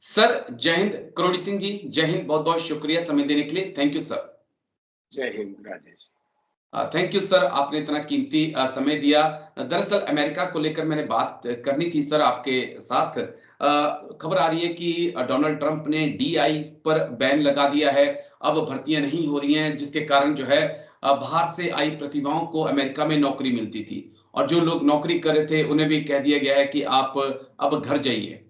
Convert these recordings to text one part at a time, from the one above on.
Sir जय हिंद। करोड़ी सिंह जी जय हिंद। बहुत बहुत शुक्रिया समय देने के लिए। Thank you sir. जय हिंद राजेश। थैंक यू सर, आपने इतना कीमती समय दिया। दरअसल अमेरिका को लेकर मैंने बात करनी थी सर आपके साथ। खबर आ रही है कि डोनाल्ड ट्रंप ने डीआई पर बैन लगा दिया है। अब भर्तियां नहीं हो रही हैं, जिसके कारण जो है बाहर से आई प्रतिभाओं को अमेरिका में नौकरी मिलती थी, और जो लोग नौकरी कर रहे थे उन्हें भी कह दिया गया है कि आप अब घर जाइए।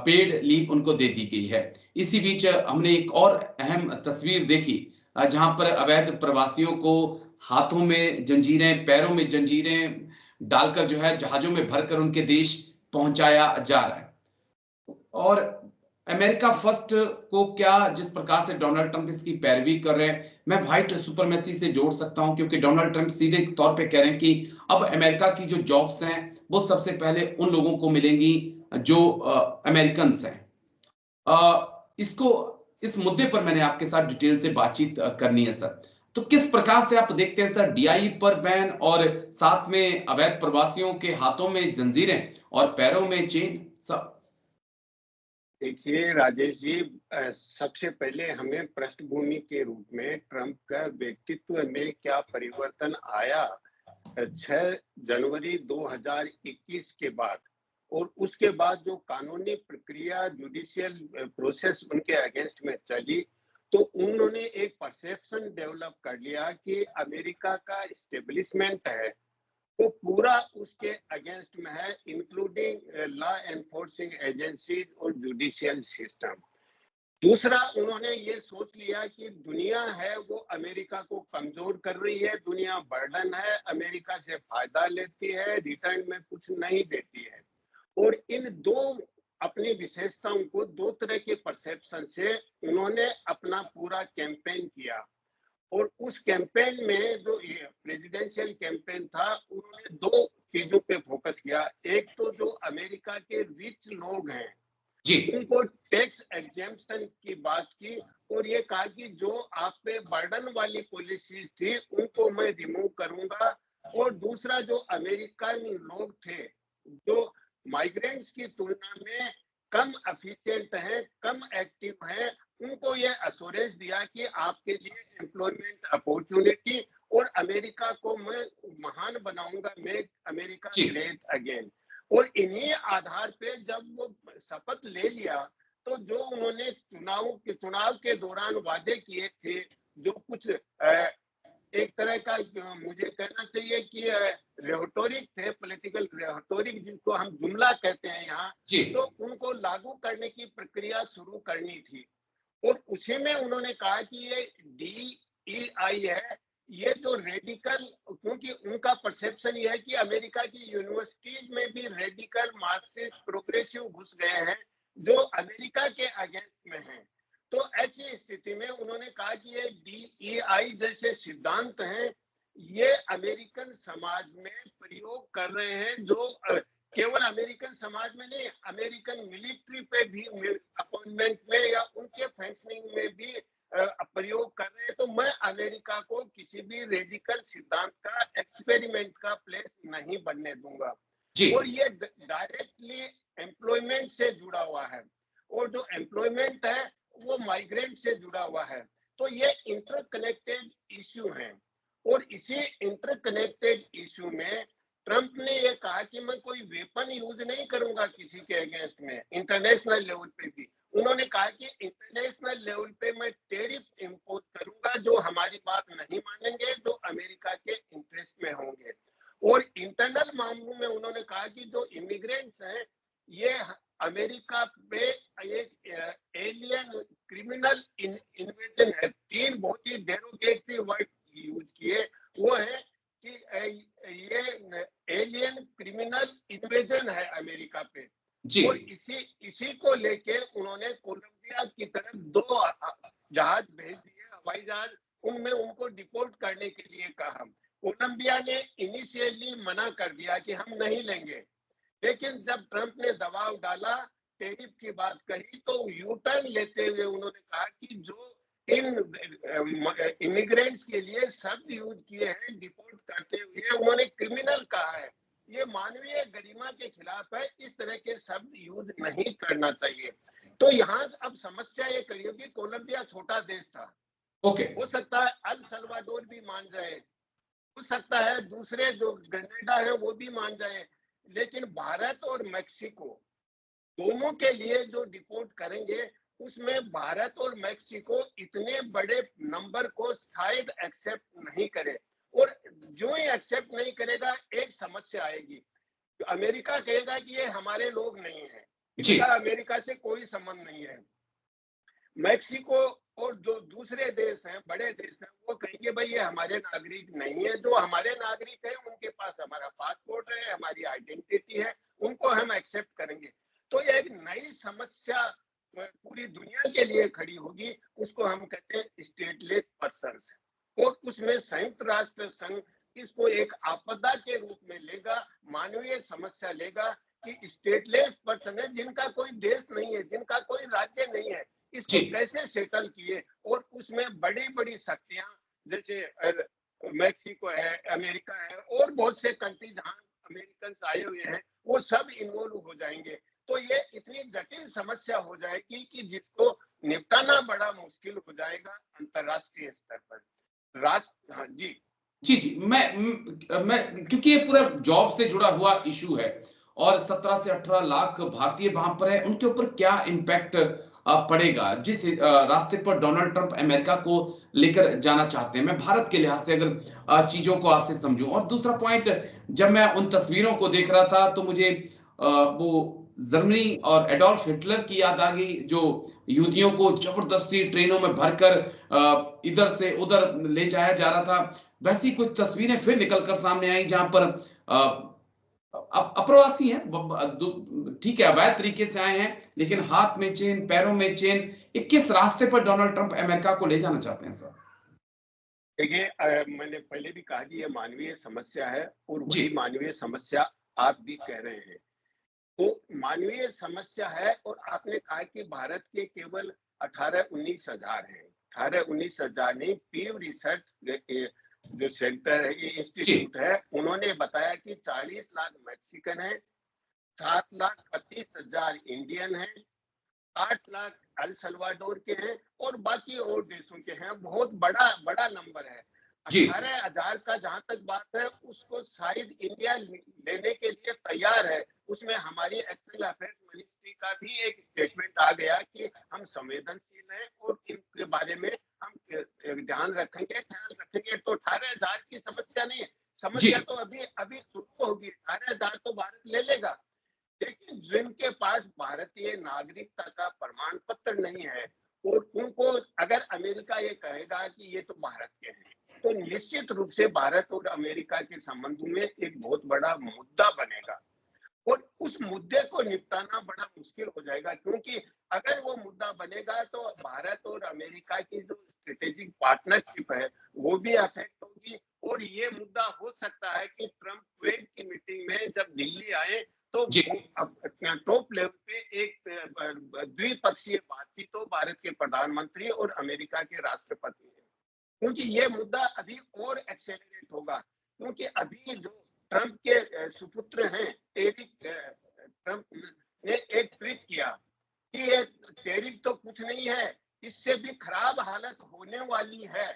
पेड लीव उनको दे दी गई है। इसी बीच हमने एक और अहम तस्वीर देखी, जहां पर अवैध प्रवासियों को हाथों में जंजीरें, पैरों में जंजीरें डालकर जो है जहाजों में भरकर उनके देश पहुंचाया जा रहा है। और अमेरिका फर्स्ट को क्या जिस प्रकार से डोनाल्ड ट्रंप इसकी पैरवी कर रहे हैं, मैं व्हाइट सुपरमेसी से जोड़ सकता हूं, क्योंकि डोनाल्ड ट्रंप सीधे तौर पे कह रहे हैं कि अब अमेरिका की जो जॉब्स हैं वो सबसे पहले उन लोगों को मिलेंगी जो अमेरिकन्स हैं। इसको इस मुद्दे पर मैंने आपके साथ डिटेल से बातचीत करनी है सर। तो किस प्रकार से आप देखते हैं सर डीआई पर बैन, और साथ में अवैध प्रवासियों के हाथों में जंजीरें और पैरों में चेन सब? देखिए राजेश जी, सबसे पहले हमें पृष्ठभूमि के रूप में ट्रंप का व्यक्तित्व में क्या परिवर्तन आया 6 जनवरी 2021 के बाद, और उसके बाद जो कानूनी प्रक्रिया, जुडिशियल प्रोसेस उनके अगेंस्ट में चली, तो उन्होंने एक परसेप्शन डेवलप कर लिया कि अमेरिका का एस्टेब्लिशमेंट है वो पूरा उसके अगेंस्ट में है, इंक्लूडिंग लॉ एनफोर्सिंग एजेंसीज और जुडिशियल सिस्टम। दूसरा, उन्होंने ये सोच लिया कि दुनिया है वो अमेरिका को कमजोर कर रही है, दुनिया बर्डन है, अमेरिका से फायदा लेती है, रिटर्न में कुछ नहीं देती है। और इन दो अपनी विशेषताओं को, दो तरह के परसेप्शन से उन्होंने अपना पूरा कैंपेन किया। और उस कैंपेन में जो प्रेसिडेंशियल कैंपेन था, उन्होंने दो चीजों पे फोकस किया। एक तो जो अमेरिका के रिच लोग हैं जी, उनको टैक्स एग्जेम्पशन की बात की, और ये कहा कि जो आप पे बर्डन वाली पॉलिसीज थी उनको मैं रिमूव करूंगा। और दूसरा, जो अमेरिकन लोग थे जो माइग्रेंट्स की तुलना में कम एफिशिएंट हैं, कम एक्टिव हैं, उनको ये अश्योरेंस दिया कि आपके लिए एम्प्लॉयमेंट अपॉर्चुनिटी और अमेरिका को मैं महान बनाऊंगा, मेक अमेरिका जी, ग्रेट अगेन। और इन्हीं आधार पे जब वो शपथ ले लिया, तो जो उन्होंने चुनाव के दौरान वादे किए थे, जो कुछ एक तरह का मुझे कहना चाहिए कि रेटोरिक थे, पॉलिटिकल रेटोरिक जिनको हम जुमला कहते हैं यहाँ, जी, तो उनको लागू करने की प्रक्रिया शुरू करनी थी। और उसी में उन्होंने कहा कि ये DEI है, ये जो रेडिकल, क्योंकि उनका परसेप्शन ये है कि अमेरिका की यूनिवर्सिटीज में भी रेडिकल मार्क्सिस्ट प्रोग्रेसिव घुस गए हैं जो अमेरिका के अगेंस्ट में हैं। तो ऐसी स्थिति में उन्होंने कहा कि ये DEI जैसे सिद्धांत हैं, ये अमेरिकन समाज में प्रयोग कर रहे हैं, जो केवल अमेरिकन समाज में नहीं, अमेरिकन मिलिट्री पे भी अपॉइंटमेंट में या उनके फंक्शनिंग में भी प्रयोग कर रहे हैं। तो मैं अमेरिका को किसी भी रेडिकल सिद्धांत का, एक्सपेरिमेंट का प्लेस नहीं बनने दूंगा। जी, और ये डायरेक्टली एम्प्लॉयमेंट से जुड़ा हुआ है, और जो एम्प्लॉयमेंट है वो माइग्रेंट से जुड़ा हुआ है। तो ये इंटरकनेक्टेड इश्यू है। और इसी इंटरकनेक्टेड इश्यू में ट्रंप ने ये कहा कि मैं कोई वेपन यूज नहीं करूंगा किसी के अगेंस्ट में, इंटरनेशनल लेवल पे भी। उन्होंने कहा कि इंटरनेशनल लेवल पे मैं टेरिफ इंपोज करूंगा जो हमारी बात नहीं मानेंगे, जो अमेरिका के इंटरेस्ट में होंगे। और इंटरनल मामलों में उन्होंने कहा कि जो इमिग्रेंट्स हैं, ये अमेरिका पे एक एलियन क्रिमिनल इन्वेजन है। तीन बहुत ही डेरोगेटरी वर्ड यूज किए, वो है कि ये एलियन क्रिमिनल इन्वेजन है अमेरिका पे। जी, और इसी को लेके उन्होंने कोलंबिया की तरफ दो जहाज भेज दिए, हवाई जहाज, उनमें उनको डिपोर्ट करने के लिए कहा। कोलंबिया ने इनिशियली मना कर दिया कि हम नहीं लेंगे, लेकिन जब ट्रंप ने दबाव डाला, टेरिफ की बात कही, तो यू टर्न लेते हुए उन्होंने कहा कि जो इन इमिग्रेंट्स के लिए शब्द यूज किए हैं डिपोर्ट करते हुए, उन्होंने क्रिमिनल कहा है, ये मानवीय गरिमा के खिलाफ है, इस तरह के शब्द यूज नहीं करना चाहिए। तो यहाँ अब समस्या ये खड़ी होगी, कोलंबिया छोटा देश था, ओके। हो सकता है अल सल्वाडोर भी मान जाए, हो सकता है दूसरे जो ग्रेनेडा है वो भी मान जाए, लेकिन भारत और मेक्सिको दोनों के लिए जो डिपोर्ट करेंगे, उसमें भारत और मेक्सिको इतने बड़े नंबर को शायद एक्सेप्ट नहीं करे। और जो ही एक्सेप्ट नहीं करेगा, एक समस्या आएगी। तो अमेरिका कहेगा कि ये हमारे लोग नहीं है, जी। इनका अमेरिका से कोई संबंध नहीं है। मेक्सिको और जो दूसरे देश हैं, बड़े देश हैं, वो कहेंगे भाई ये हमारे नागरिक नहीं है, जो हमारे नागरिक है उनके पास हमारा पासपोर्ट है, हमारी आइडेंटिटी है, उनको हम एक्सेप्ट करेंगे। तो ये एक नई समस्या पूरी दुनिया के लिए खड़ी होगी, उसको हम कहते हैं स्टेटलेस पर्सन्स। और उसमें संयुक्त राष्ट्र संघ इसको एक आपदा के रूप में लेगा, मानवीय समस्या लेगा कि स्टेटलेस पर्सन है, जिनका कोई देश नहीं है, जिनका कोई राज्य नहीं है, इसको जी। कैसे सेटल किए। और उसमें बड़ी बड़ी शक्तियां जैसे मैक्सिको है, अमेरिका है, और बहुत से कंट्री जहां अमेरिकन आए हुए हैं, वो सब इन्वॉल्व हो जाएंगे। तो ये इतनी जटिल समस्या हो जाएगी कि जिसको निपटाना बड़ा मुश्किल हो जाएगा अंतरराष्ट्रीय स्तर पर। राष्ट्र, हाँ जी जी, जी। मैं क्योंकि ये पूरा जॉब से जुड़ा हुआ इश्यू है और 17 से 18 लाख भारतीय वहाँ पर हैं, उनके ऊपर क्या इम्पैक्ट पड़ेगा? जिस रास्ते पर डोनाल्ड ट्रंप अमेरिका को लेकर जाना चाहते हैं, मैं भारत के लिहाज से अगर चीज़ों को आपसे समझूँ। और दूसरा पॉइंट, जब मैं उन तस्वीरों को देख रहा था, तो मुझे वो जर्मनी और एडोल्फ हिटलर की याद आ गई, जो यहूदियों को ज़बरदस्ती ट्रेनों में भरकर इधर से उधर ले जाया जा रहा था। वैसी कुछ तस्वीरें फिर निकल कर सामने आई, जहां पर अप्रवासी हैं, ठीक है, अवैध तरीके से आए हैं, लेकिन हाथ में चेन, पैरों में चेन। ये किस रास्ते पर डोनाल्ड ट्रंप अमेरिका को ले जाना चाहते हैं सर? देखिए, मैंने पहले भी कहा कि ये मानवीय समस्या है, और जी। वही मानवीय समस्या आप भी कह रहे हैं। तो मानवीय समस्या है, और आपने कहा कि भारत के केवल 18-19 हजार हैं। 18-19 हजार नहीं, पीव रिसर्च जो सेंटर है, ये जी। इंस्टीट्यूट है, उन्होंने बताया कि 40 लाख मैक्सिकन है, 7,25,000 इंडियन है, 8 लाख अल सल्वाडोर के हैं, और बाकी और देशों के हैं। बहुत बड़ा बड़ा नंबर है। जी। 18,000 का जहां तक बात है, उसको शायद इंडिया लेने के लिए तैयार है। उसमें हमारी एक्सटर्नल अफेयर्स मिनिस्ट्री का भी एक स्टेटमेंट आ गया कि हम संवेदनशील हैं और इनके बारे में हम ध्यान रखेंगे, ख्याल रखेंगे। तो 18,000 की समस्या नहीं है, जी। समस्या तो अभी अभी शुरू होगी। 18,000 तो भारत ले लेगा, लेकिन जिनके पास भारतीय नागरिकता का प्रमाण पत्र नहीं है, और उनको अगर अमेरिका ये कहेगा कि ये तो भारत के हैं, तो निश्चित रूप से भारत और अमेरिका के संबंधों में एक बहुत बड़ा मुद्दा बनेगा। और उस मुद्दे को निपटाना बड़ा मुश्किल हो जाएगा, क्योंकि अगर वो मुद्दा बनेगा तो भारत और अमेरिका की जो स्ट्रेटेजिक पार्टनरशिप है, वो भी अफेक्ट होगी। और ये मुद्दा हो सकता है कि ट्रंप क्वेड की मीटिंग में जब दिल्ली आए, तो जी। टॉप लेवल पे एक द्विपक्षीय बातचीत हो भारत के प्रधानमंत्री और अमेरिका के राष्ट्रपति, क्योंकि ये मुद्दा अभी और एक्सेलरेट होगा। क्योंकि अभी जो ट्रंप के सुपुत्र हैं, एरिक ट्रंप ने एक ट्वीट किया कि ये टैरिफ तो कुछ नहीं है, इससे भी खराब हालत होने वाली है।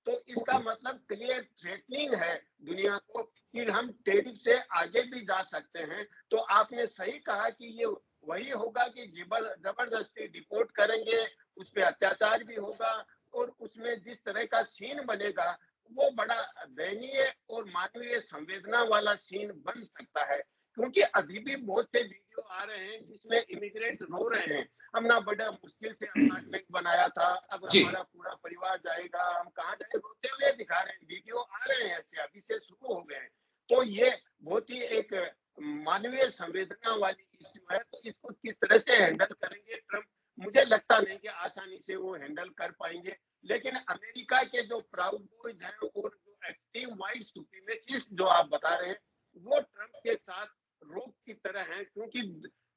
तो इसका मतलब क्लियर थ्रेटनिंग है दुनिया को कि हम टैरिफ से आगे भी जा सकते हैं। तो आपने सही कहा कि ये वही होगा कि जबरदस्ती डिपोर्ट करेंगे, उस पर अत्याचार भी होगा, और उसमें जिस तरह का सीन बनेगा, वो बड़ा दयनीय और मानवीय संवेदना वाला सीन बन सकता है। क्योंकि अभी भी बहुत से वीडियो आ रहे हैं जिसमें इमिग्रेंट्स रो रहे हैं, हमने बड़ा मुश्किल से अपार्टमेंट बनाया था, अब जी। हमारा पूरा परिवार जाएगा, हम कहाँ जाए, रोते हुए दिखा रहे हैं। वीडियो आ रहे हैं, ऐसे अभी से शुरू हो गए हैं। तो ये बहुत ही एक मानवीय संवेदना वाली इश्यू है। तो इसको किस तरह से हैंडल करेंगे ट्रंप, मुझे लगता नहीं कि आसानी से वो हैंडल कर पाएंगे। लेकिन अमेरिका के जो प्राउड बॉयज हैं और जो एक्सट्रीम वाइट सुप्रीमेसिस्ट जो आप बता रहे हैं, वो ट्रंप के साथ रोक की तरह हैं। क्योंकि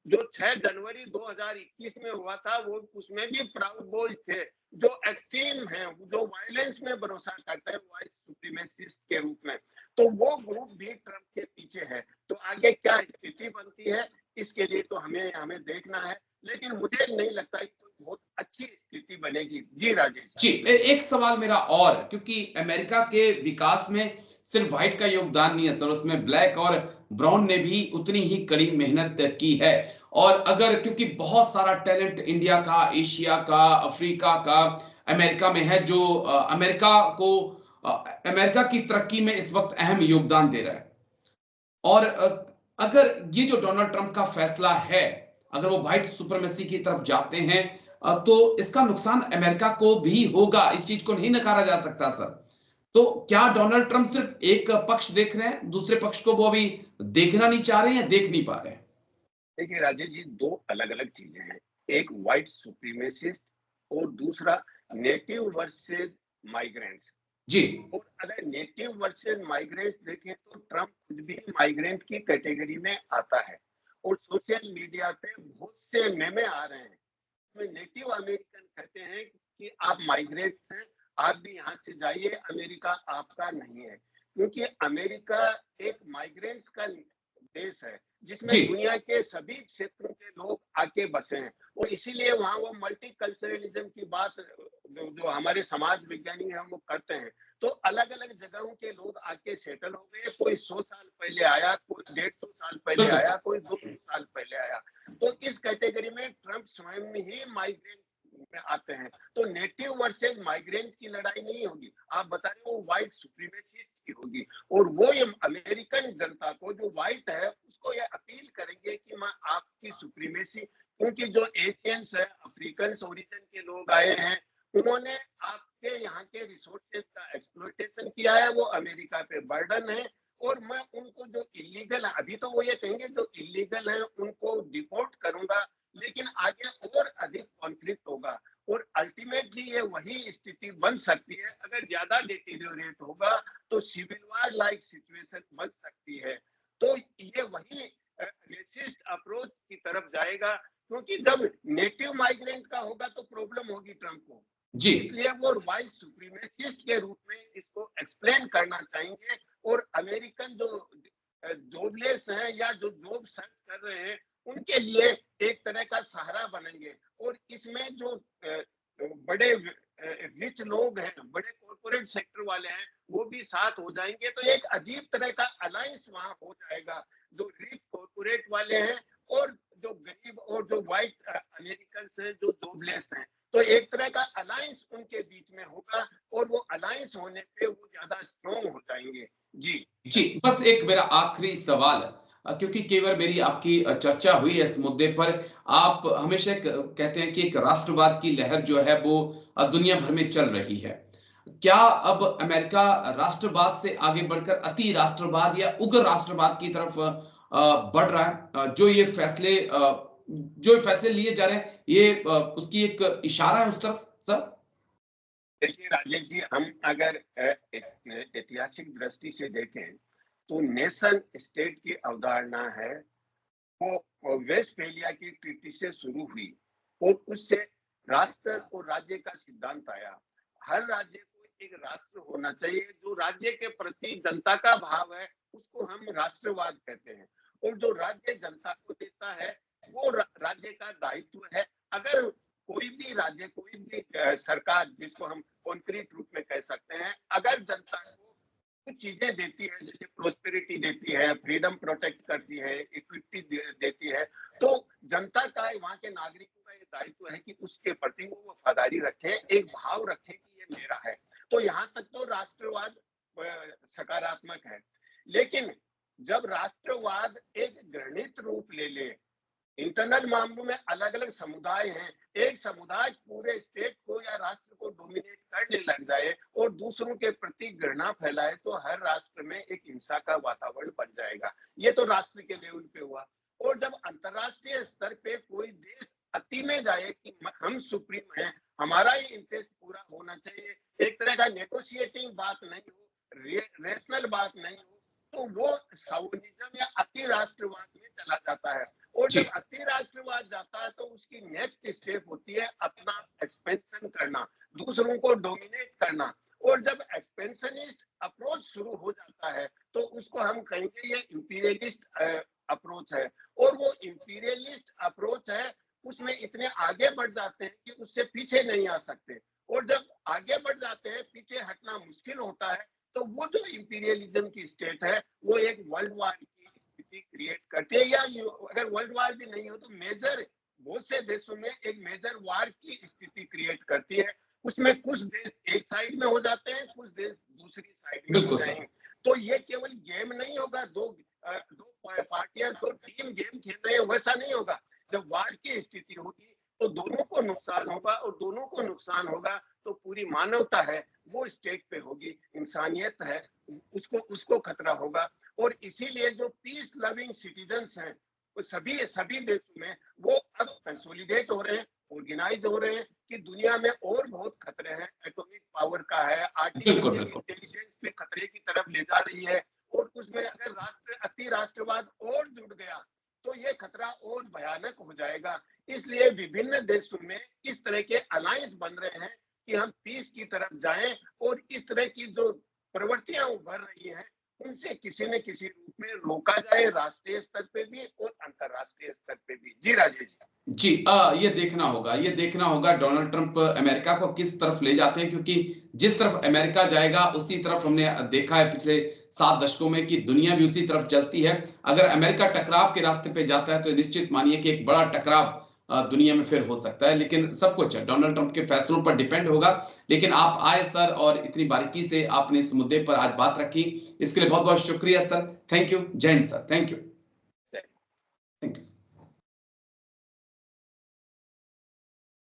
जो 6 जनवरी 2021 में हुआ था, वो उसमें भी प्राउड बॉयज थे जो एक्सट्रीम हैं, जो वायलेंस में भरोसा करते हैं वाइट सुप्रीमेसिस्ट के रूप में। तो वो ग्रुप भी ट्रंप के पीछे है। तो आगे क्या स्थिति बनती है, इसके लिए तो हमें देखना है। लेकिन मुझे नहीं लगता कि कोई बहुत अच्छी स्थिति बनेगी। जी राजेश। जी, एक सवाल मेरा और, क्योंकि अमेरिका के विकास में सिर्फ व्हाइट का योगदान नहीं है सर, उसमें ब्लैक और ब्राउन ने भी उतनी ही कड़ी मेहनत की है। और अगर, क्योंकि बहुत सारा टैलेंट इंडिया का, एशिया का, अफ्रीका का अमेरिका में है, जो अ, अमेरिका की तरक्की में इस वक्त अहम योगदान दे रहा है। और अगर ये जो डोनाल्ड ट्रंप का फैसला है, अगर वो व्हाइट सुप्रीमेसी की तरफ जाते हैं, तो इसका नुकसान अमेरिका को भी होगा, इस चीज को नहीं नकारा जा सकता सर। तो क्या डोनाल्ड ट्रंप सिर्फ एक पक्ष देख रहे हैं, दूसरे पक्ष को वो अभी देखना नहीं चाह रहे हैं या देख नहीं पा रहे हैं? देखिए राजेश जी, दो अलग अलग चीजें हैं। एक व्हाइट सुप्रीमेसिस्ट और दूसरा नेटिव वर्सेस माइग्रेंट्स। जी। और अगर नेटिव वर्सेस माइग्रेंट्स देखें तो ट्रम्प खुद भी माइग्रेंट की कैटेगरी में आता है। और सोशल मीडिया पे बहुत से मेमे आ रहे हैं, उसमें नेटिव अमेरिकन कहते हैं कि आप माइग्रेंट हैं, आप भी यहाँ से जाइए, अमेरिका आपका नहीं है। क्योंकि अमेरिका एक माइग्रेंट्स का देश है, जिसमें जी। दुनिया के सभी क्षेत्रों के लोग आके बसे हैं। और इसीलिए वहाँ वो मल्टीकल्चरलिज्म की बात जो हमारे समाज विज्ञानी हैं वो करते हैं। तो अलग अलग जगहों के लोग आके सेटल हो गए, कोई 100 साल पहले आया, कोई 150 साल पहले बिल्कुल आया, सर। कोई 200 साल पहले आया। तो इस कैटेगरी में ट्रंप स्वयं ही माइग्रेंट में आते हैं। तो नेटिव वर्सेस माइग्रेंट की लड़ाई नहीं होगी, आप बता रहे हो व्हाइट सुप्रीमेसिस्ट की होगी। और वो ये अमेरिकन जनता को जो व्हाइट है उसको ये अपील करेंगे कि मैं आपकी सुप्रीमेसी, क्योंकि जो एशियंस है, अफ्रीकन ओरिजिन के लोग आए हैं, उन्होंने आपके यहाँ के रिसोर्सेज का एक्सप्लॉइटेशन किया है, वो अमेरिका पे बर्डन है। और मैं उनको जो इलीगल है, अभी तो वो ये कहेंगे जो इलीगल है उनको डिपोर्ट करूंगा, लेकिन आगे और अधिक कॉन्फ्लिक्ट होगा। और अल्टीमेटली ये वही स्थिति बन सकती है, अगर ज्यादा डिटीरियोरेट होगा तो सिविल वार लाइक सिचुएशन बन सकती है। तो ये वही रेसिस्ट अप्रोच की तरफ जाएगा, क्योंकि जब नेटिव माइग्रेंट का होगा तो प्रॉब्लम होगी ट्रंप को। जी। इसलिए वो वाइट सुप्रीमेसिस्ट के रूप में इसको एक्सप्लेन करना चाहेंगे। और अमेरिकन जो जॉबलेस हैं या जो जॉब सर्च कर रहे हैं, उनके लिए एक तरह का सहारा बनेंगे। और इसमें जो बड़े रिच लोग हैं, बड़े कॉर्पोरेट सेक्टर वाले हैं, वो भी साथ हो जाएंगे। तो एक अजीब तरह का अलायंस वहां हो जाएगा, जो रिच कॉर्पोरेट वाले हैं और जो गरीब और जो व्हाइट अमेरिकन हैं जो जॉबलेस हैं। तो एक तरह का अलायंस उनके बीच में होगा, और वो अलायंस होने पे वो ज्यादा स्ट्रॉन्ग हो जाएंगे। जी। जी, बस एक मेरा आखिरी सवाल, क्योंकि कई बार मेरी आपकी चर्चा हुई है इस मुद्दे पर। आप हमेशा कहते हैं कि एक राष्ट्रवाद की लहर जो है वो दुनिया भर में चल रही है। क्या अब अमेरिका राष्ट्रवाद से आगे बढ़कर अति राष्ट्रवाद या उग्र राष्ट्रवाद की तरफ बढ़ रहा है? जो ये फैसले लिए जा रहे हैं, ये उसकी एक इशारा है उस तरफ सर? देखिए राजेश जी, हम अगर ऐतिहासिक दृष्टि से देखें तो नेशन स्टेट की अवधारणा है वो वेस्टफेलिया की ट्रीटी से शुरू हुई। और उससे राष्ट्र और राज्य का सिद्धांत आया। हर राज्य को एक राष्ट्र होना चाहिए, जो राज्य के प्रति जनता का भाव है उसको हम राष्ट्रवाद कहते हैं। और जो राज्य जनता को देता है वो राज्य का दायित्व है। अगर कोई भी राज्य, कोई भी सरकार, जिसको हम कॉन्क्रीट रूप में कह सकते हैं, अगर जनता को कुछ चीजें देती है, जैसे प्रोस्पेरिटी देती है, फ्रीडम प्रोटेक्ट करती है, इक्विटी देती है, तो जनता का, वहां के नागरिकों का ये दायित्व है कि उसके प्रति वो वफादारी रखे, एक भाव रखे कि ये मेरा है। तो यहाँ तक तो राष्ट्रवाद सकारात्मक है। लेकिन जब राष्ट्रवाद एक घृणित रूप ले ले, इंटरनल मामलों में अलग अलग समुदाय हैं, एक समुदाय पूरे स्टेट को या राष्ट्र को डोमिनेट करने लग जाए और दूसरों के प्रति घृणा फैलाए, तो हर राष्ट्र में एक हिंसा का वातावरण बन जाएगा। ये तो राष्ट्र के लेवल पे हुआ। और जब अंतरराष्ट्रीय स्तर पे कोई देश अति में जाए कि हम सुप्रीम हैं, हमारा ही इंटरेस्ट पूरा होना चाहिए, एक तरह का नेगोशिएटिंग बात नहीं हो, रेशनल बात नहीं हो, तो वो साउनिज्म या अति राष्ट्रवाद में चला जाता है। और जी। जब अति राष्ट्रवाद जाता है तो उसकी नेक्स्ट स्टेप होती है अपना एक्सपेंशन करना, दूसरों को डोमिनेट करना। और जब एक्सपेंशनिस्ट अप्रोच शुरू हो जाता है तो उसको हम कहेंगे ये इंपीरियलिस्ट अप्रोच है। और वो इंपीरियलिस्ट अप्रोच है, उसमें आगे बढ़ जाते हैं कि उससे पीछे नहीं आ सकते, और जब आगे बढ़ जाते हैं पीछे हटना मुश्किल होता है, तो वो जो इंपीरियलिज्म की स्टेट है वो एक वर्ल्ड वार की स्थिति क्रिएट करती है, या अगर वर्ल्ड वार भी नहीं हो तो मेजर बहुत से देशों में एक मेजर वार की स्थिति क्रिएट करती है। उसमें कुछ देश एक साइड में हो जाते हैं, कुछ देश दूसरी साइड में हो बिल्कुल जाएंगे। सर। तो ये केवल गेम नहीं होगा, दो पार्टियां दो टीम गेम खेल रहे हैं, वैसा नहीं होगा। जब वार की स्थिति होगी तो दोनों को नुकसान होगा, और दोनों को नुकसान होगा तो पूरी मानवता है वो स्टेक पे होगी, इंसानियत है उसको उसको खतरा होगा। और इसीलिए जो पीस लविंग सिटीजन्स हैं वो सभी देशों में वो अब कंसोलिडेट हो रहे हैं, ऑर्गेनाइज हो रहे हैं कि दुनिया में और बहुत खतरे हैं, एटॉमिक पावर का है, बिल्कुल आर्टिफिशियल बिल्कुल। इंटेलिजेंस पे खतरे की तरफ ले जा रही है, और उसमें अगर अति राष्ट्रवाद और जुड़ गया तो ये खतरा और भयानक हो जाएगा। इसलिए विभिन्न देशों में इस तरह के अलायंस बन रहे हैं कि हम पीस की तरफ जाएं, और इस तरह की जो प्रवृत्तियां उभर रही हैं उनसे किसी न किसी रूप में रोका जाए, राष्ट्रीय स्तर पे भी और अंतरराष्ट्रीय स्तर पे भी। जी राजेश जी, ये देखना होगा डोनाल्ड ट्रंप अमेरिका को किस तरफ ले जाते हैं, क्योंकि जिस तरफ अमेरिका जाएगा उसी तरफ हमने देखा है पिछले 7 दशकों में कि दुनिया भी उसी तरफ चलती है। अगर अमेरिका टकराव के रास्ते पे जाता है तो निश्चित मानिए कि एक बड़ा टकराव दुनिया में फिर हो सकता है। लेकिन सब कुछ डोनाल्ड ट्रंप के फैसलों पर डिपेंड होगा। लेकिन आप आए सर और इतनी बारीकी से आपने इस मुद्दे पर आज बात रखी, इसके लिए बहुत-बहुत शुक्रिया सर। Thank you. जय हिंद sir. Thank you. Thank you.